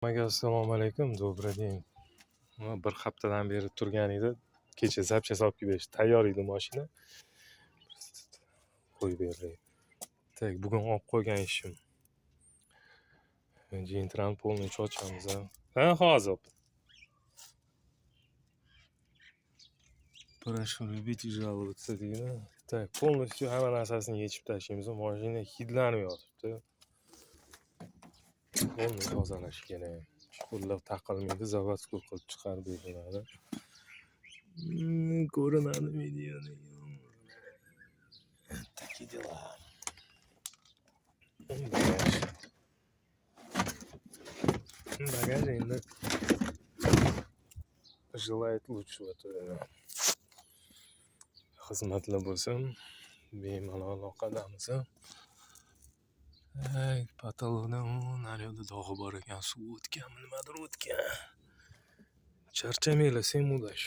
Assalomu alaykum, добрый день. Bir haftadan beri turgan edi. Kecha zapchast olib kelib berishdi. Tayyor edi mashina. Qo'yib berdi. Tak, bugun olib qo'ygan ishim. Jintran полностью ochamiz. Ha, hozir. Прошу любить и жаловаться deydi. Tak, полностью hamma narsasini yechib tashlaymiz. Mashina hidlanib yotibdi. Buni tozalash kerak. Qo'llab taqilmaydi, заводской qilib chiqarib beriladi. Ko'rinadi videoda. Такие дела. Багаж endi желает лучшего to'yda. Xizmatlar bo'lsin, bemalol aloqadamiz. Patologdan naryoqda dog'i bor ekan, suv o'tganmi, nimadir o'tgan. Charchamanglar, sen mudash.